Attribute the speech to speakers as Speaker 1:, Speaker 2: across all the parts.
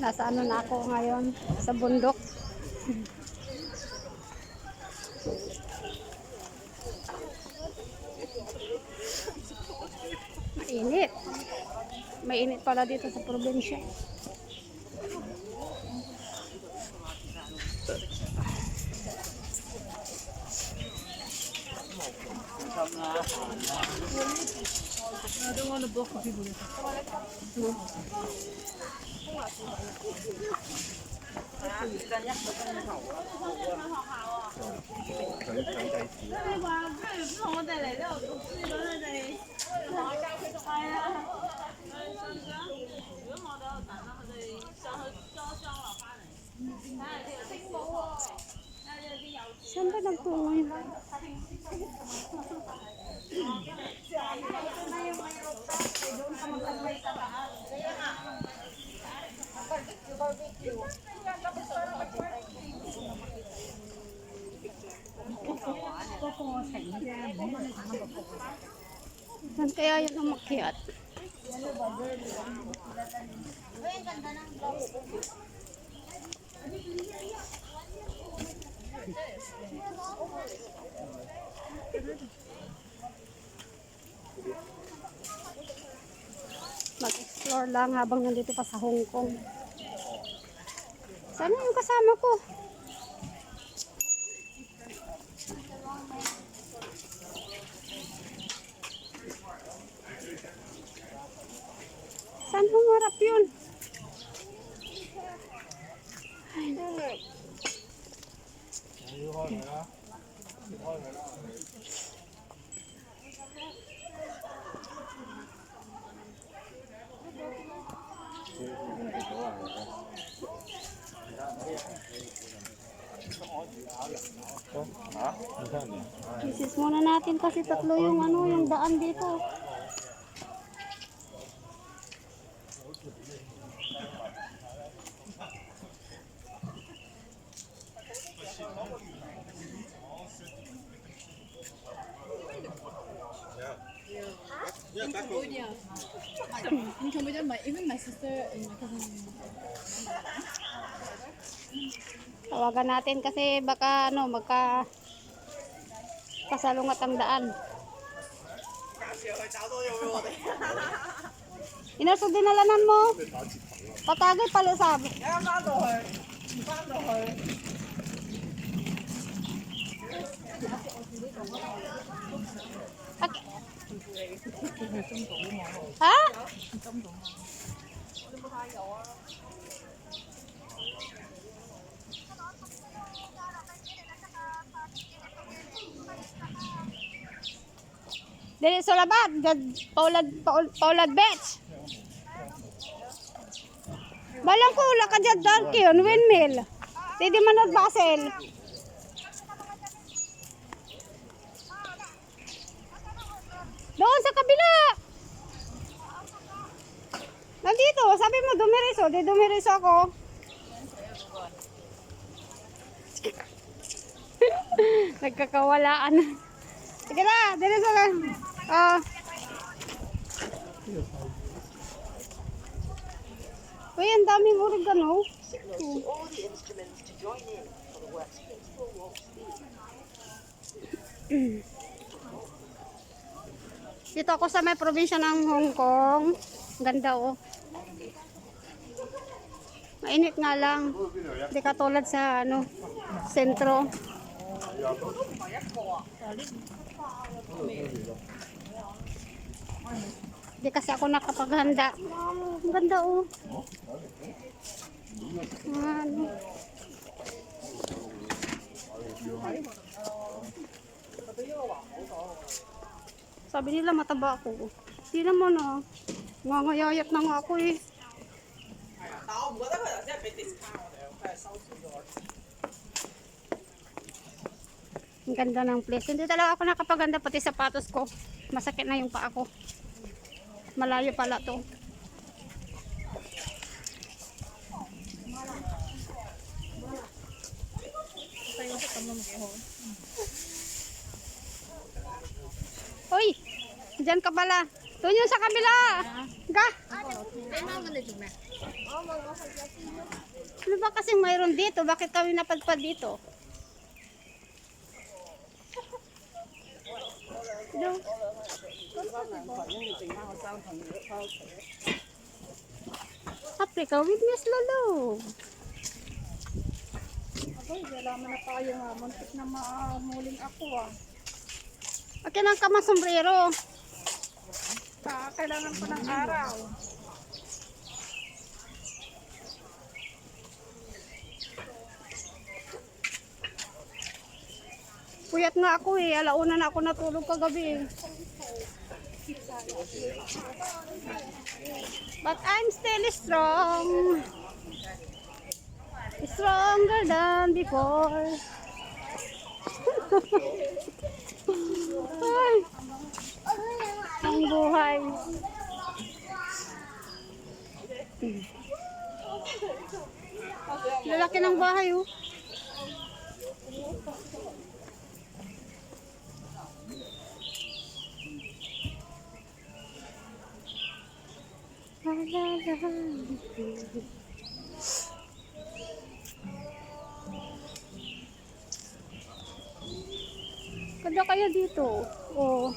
Speaker 1: Nasa ano na ako ngayon, sa bundok. Mainit. Mainit pala dito sa probinsya.
Speaker 2: I don't want to block the people.
Speaker 1: Saan ba nagtungo yun? Saan kaya yun umakyat? Mag-explore lang habang nandito pa sa Hong Kong. Sana yung kasama ko. Saan humarap yun? Ay, isis muna natin kasi tatlo yung ano, yung daan dito.
Speaker 2: In Cambodia. In Cambodia, even my sister and my cousin.
Speaker 1: Tawagan natin kasi baka ano, kasalungat ang daan. Inaso dinalanan mo? Patagay pala sabi. Ha? Dili sa labat, Paulad Beach. Balang ko ula ka dyan dark yun, windmill. Hindi man nagbasel. Doon sa kabila. Nandito, sabi mo dumiriso, di dumiriso ako. Nagkakawalaan. Sige na, diriso lang. Uy, ang daming oregano. Dito ako sa may probinsya ng Hong Kong. Ganda oh. Mainit nga lang. Hindi katulad sa ano, sentro. Hindi kasi ako nakapaghanda. Ang ganda oh. Ano. Sabi nila mataba ako. Hindi naman ah. Ngangayayat na nga ako eh. Ang ganda ng place. Hindi talaga ako nakapaganda pati sapatos ko. Masakit na yung paa ko. Malayo pala to. Uy! Diyan ka pala. Doon yung sa kabila. Ga! Ano ba kasing mayroon dito? Bakit kami napadpad dito? No. Africa witness lalo.
Speaker 2: Ako, wala na tayo nga. Muntik na maamuling ako ah.
Speaker 1: Akin ang kama sombrero.
Speaker 2: Kailangan ko ng araw.
Speaker 1: Puyat nga ako eh. Alauna na ako natulog kagabi eh. But I'm still strong. Stronger than before. Ay, ang buhay. Lalaki ng bahay oh. Kada kaya dito. Oh.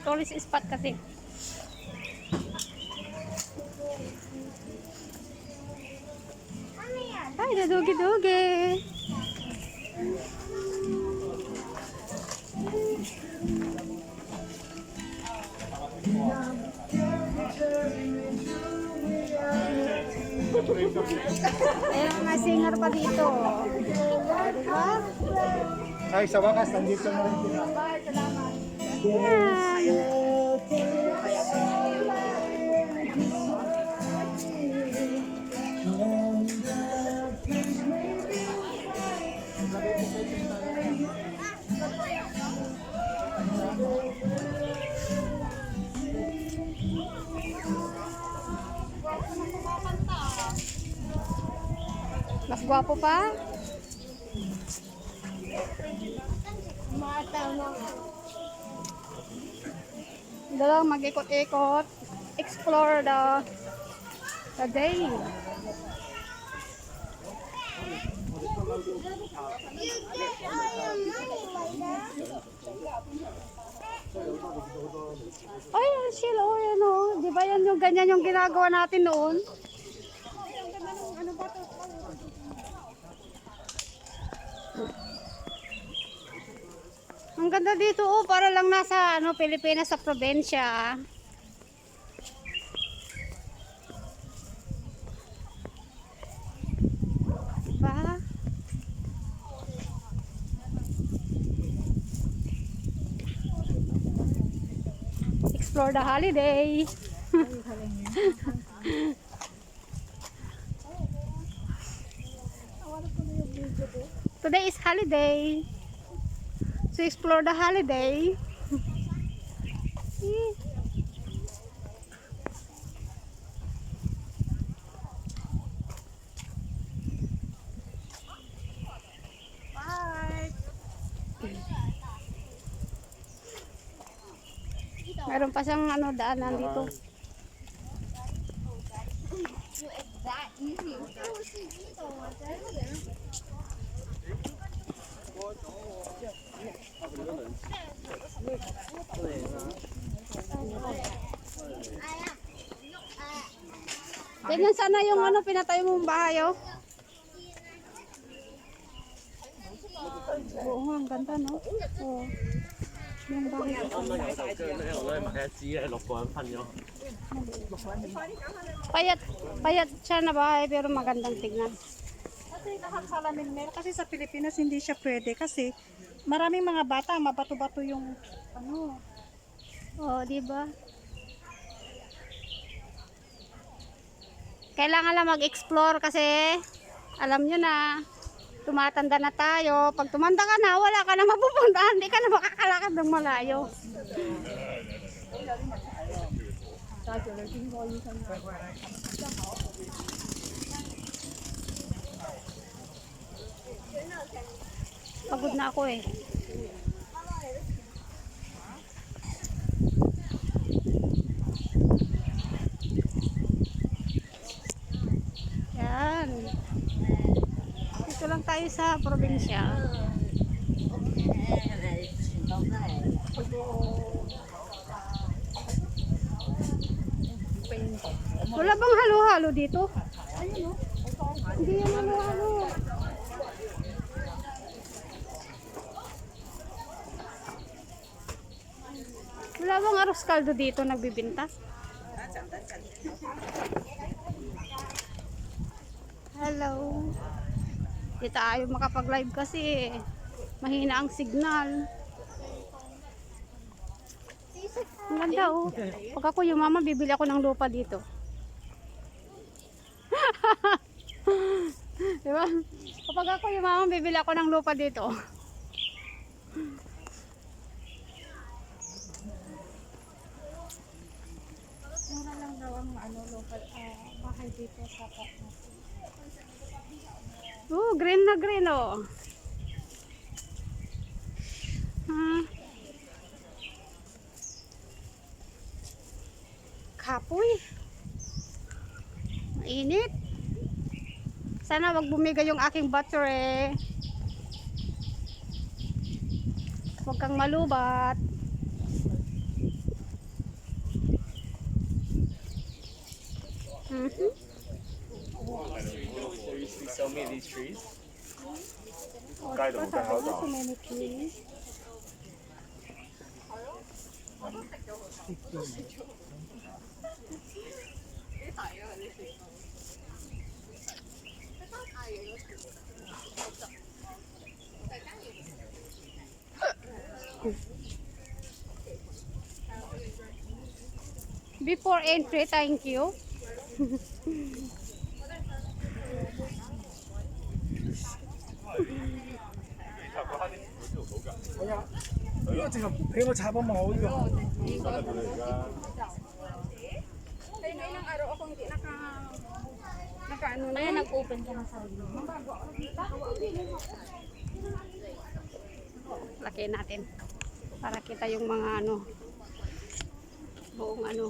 Speaker 1: Tourist spot kasi. Ay, nadugi-dugi. Ayun, may singer pa dito. Diba?
Speaker 3: Ay, sa wakas, nandito na rin sila.
Speaker 1: Yan. Mas gwapo pa? Dalang mag-ikot-ikot, explore the day. Ay, Sheila, oh, yan oh. Di ba yan yung ganyan yung ginagawa natin noon? Ang ganda dito oh, para lang nasa Pilipinas sa probinsya. Diba? Explore the holiday. Today is holiday. So explore the holiday. Bye. Meron pa siyang daanan dito. Ganyan sana yung pinatayo mong bahay oh. Oo nga, ang ganda no? Oo. Yung bahay ko. Payat siya na bahay pero magandang tignan.
Speaker 2: Kasi nakakalamin meron. Kasi sa Pilipinas hindi siya pwede. Kasi maraming mga bata, mabato-bato yung
Speaker 1: Oo, di ba? Kailangan lang mag-explore kasi alam nyo na tumatanda na tayo. Pag tumanda ka na, wala ka na mapupuntahan. Hindi ka na makakalakad ng malayo. Pagod na ako eh. tayo sa probinsya. Wala bang halo-halo dito? Hindi yan halo-halo. Wala bang arroz caldo dito nagbibinta? Hello. Di tayo makapag-live kasi mahina ang signal. Ang ganda oh. Pag ako yung mama, bibili ako ng lupa dito. Diba? Kapag ako yung mama, bibili ako ng lupa dito.
Speaker 2: Mura lang daw ang local bahay dito sa Patnas.
Speaker 1: Oh, green na green oh. Ah. Kapoy. Mainit. Sana wag bumigay yung aking battery. Huwag kang malubat.
Speaker 4: Sell me these trees.
Speaker 2: So many trees.
Speaker 1: Before entry, thank you.
Speaker 3: 이거 제가 뱅어 잡으면 어디가?
Speaker 2: Kaya nag-open ka na sa
Speaker 1: Laki natin. Para kita yung mga ano. Buong ano.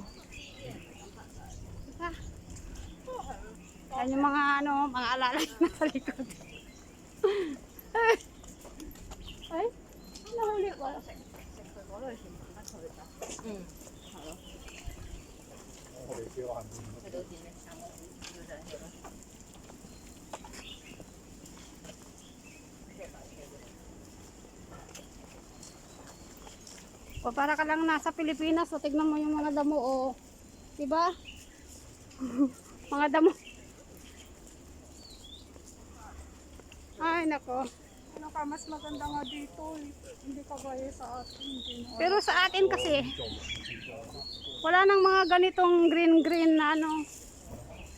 Speaker 1: Diba? Yan yung mga ano, mga alalay na sa likod. Ay, nahuli ko. O para ka lang nasa Pilipinas, o tignan mo yung mga damo o. Diba? Mga damo. Ay nako.
Speaker 2: ano ka, mas maganda nga dito. Hindi ka gaya sa atin.
Speaker 1: Pero sa atin kasi wala nang mga ganitong green na ano.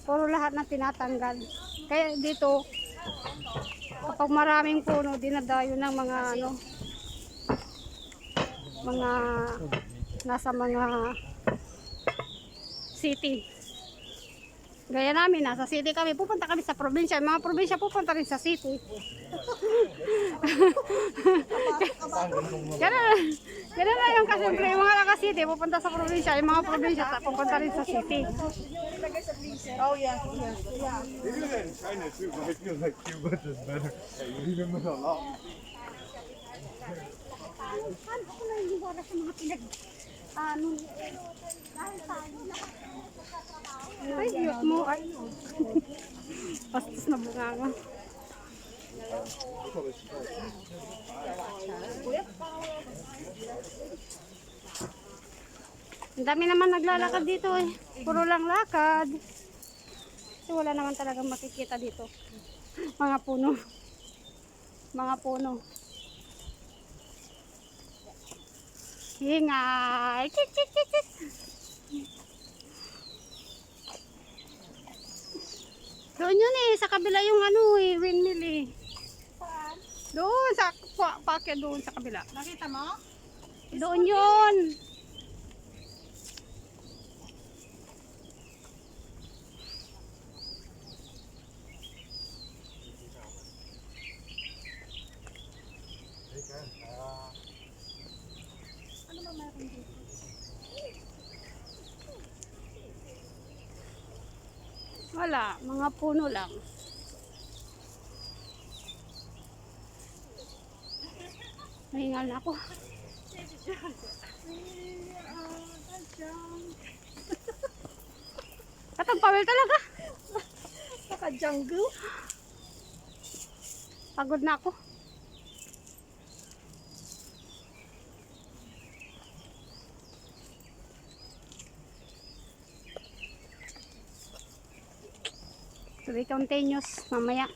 Speaker 1: Puro lahat na tinatanggal. Kaya dito kapag maraming puno, dinadayo ng mga ano, mga nasa mga city. Gaya namin, nasa city kami, pupunta kami sa probinsya. Yung mga probinsya pupunta rin sa city. Ganun na yung kasimple. Yung mga naka-city pupunta sa probinsya. Yung mga probinsya pupunta rin sa city.
Speaker 2: Oh yeah.
Speaker 3: Even in China too, but I feel like Cuba is better. Even with a lot.
Speaker 1: Paano ko na yung wala sa mga pinag... Ano? Dahil tayo ay, iyok mo. Ay. Pastos na bunganga. Ang dami naman naglalakad dito eh. Puro lang lakad. Kasi wala naman talagang makikita dito. Mga puno. Mga puno. Hingay. Kik, kik, kik, kik. Doon yun eh. Sa kabila yung ano eh. Windmill eh. Doon. Sa paakya doon sa kabila.
Speaker 2: Nakita mo?
Speaker 1: Doon yun. Wala, mga puno lang. Mahingal na ako. Katagpawil talaga.
Speaker 2: Naka-jungle.
Speaker 1: Pagod na ako. To be continuous mamaya.